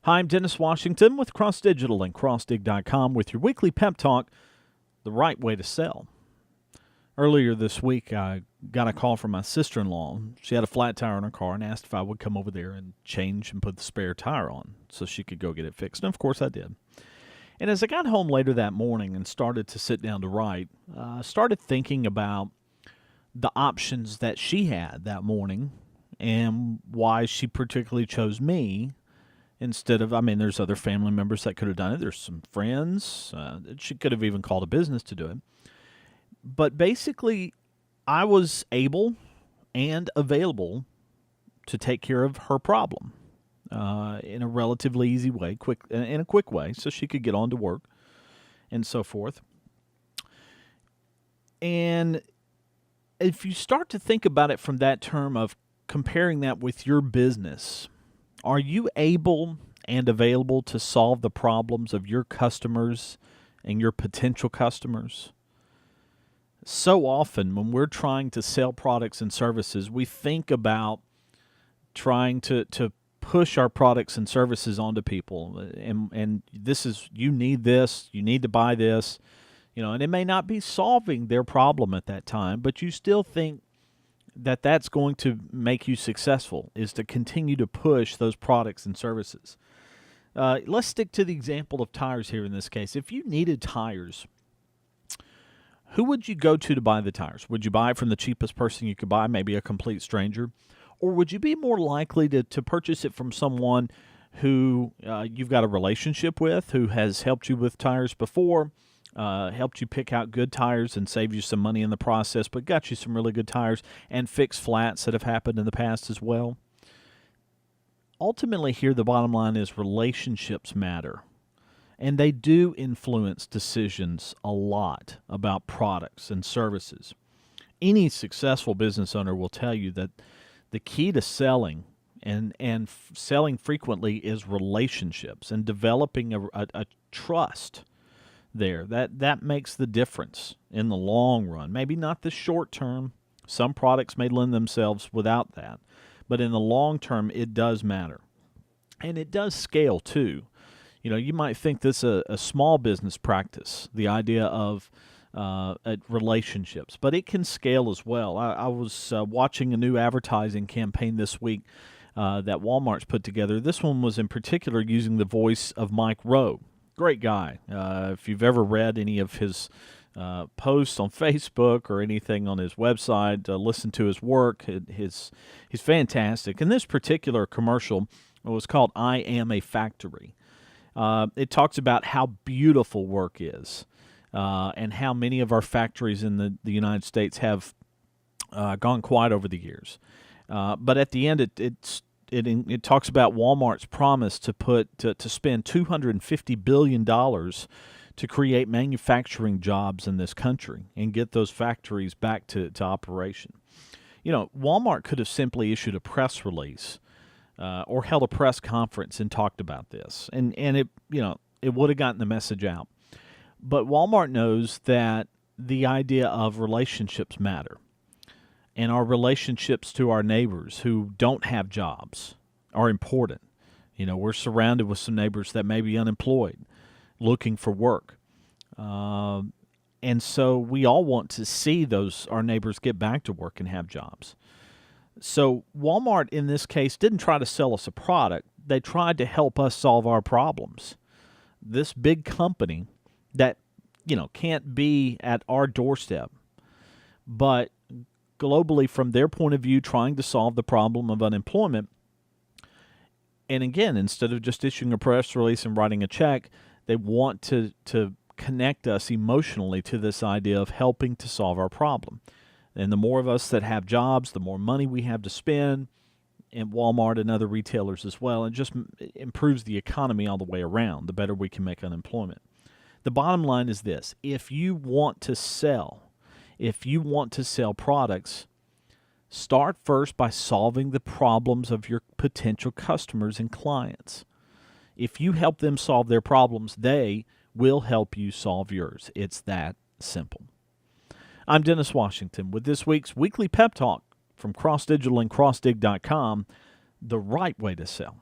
Hi, I'm Dennis Washington with Cross Digital and CrossDig.com with your weekly pep talk, The Right Way to Sell. Earlier this week, I got a call from my sister-in-law. She had a flat tire in her car and asked if I would come over there and change and put the spare tire on so she could go get it fixed. And, of course, I did. And as I got home later that morning and started to sit down to write, I started thinking about the options that she had that morning and why she particularly chose me instead of, there's other family members that could have done it. There's some friends. She could have even called a business to do it. But basically, I was able and available to take care of her problem in a relatively easy way, in a quick way, so she could get on to work and so forth. And if you start to think about it from that term of comparing that with your business, are you able and available to solve the problems of your customers and your potential customers? So often when we're trying to sell products and services, we think about trying to push our products and services onto people. And this is, you need this, you need to buy this, and it may not be solving their problem at that time, but you still think that that's going to make you successful, is to continue to push those products and services. Let's stick to the example of tires here in this case. If you needed tires, who would you go to buy the tires? Would you buy it from the cheapest person you could buy, maybe a complete stranger? Or would you be more likely to purchase it from someone who you've got a relationship with, who has helped you with tires before, helped you pick out good tires and save you some money in the process, but got you some really good tires and fix flats that have happened in the past as well? Ultimately here, the bottom line is relationships matter. And they do influence decisions a lot about products and services. Any successful business owner will tell you that the key to selling and selling frequently is relationships and developing a trust there. That makes the difference in the long run. Maybe not the short term. Some products may lend themselves without that. But in the long term, it does matter. And it does scale too. You might think this is a small business practice, the idea of relationships, but it can scale as well. I was watching a new advertising campaign this week that Walmart's put together. This one was in particular using the voice of Mike Rowe. Great guy. If you've ever read any of his posts on Facebook or anything on his website, listen to his work. He's fantastic. And this particular commercial was called "I Am a Factory." It talks about how beautiful work is and how many of our factories in the United States have gone quiet over the years. But at the end, it talks about Walmart's promise to spend $250 billion to create manufacturing jobs in this country and get those factories back to operation. Walmart could have simply issued a press release or held a press conference and talked about this, and it would have gotten the message out. But Walmart knows that the idea of relationships matter, and our relationships to our neighbors who don't have jobs are important. We're surrounded with some neighbors that may be unemployed, looking for work, and so we all want to see our neighbors get back to work and have jobs. So Walmart, in this case, didn't try to sell us a product. They tried to help us solve our problems. This big company that, can't be at our doorstep, but globally, from their point of view, trying to solve the problem of unemployment. And again, instead of just issuing a press release and writing a check, they want to connect us emotionally to this idea of helping to solve our problem. And the more of us that have jobs, the more money we have to spend, and Walmart and other retailers as well, and just improves the economy all the way around, the better we can make unemployment. The bottom line is this: if you want to sell products, start first by solving the problems of your potential customers and clients. If you help them solve their problems, they will help you solve yours. It's that simple. I'm Dennis Washington with this week's weekly pep talk from Cross Digital and CrossDig.com, The Right Way to Sell.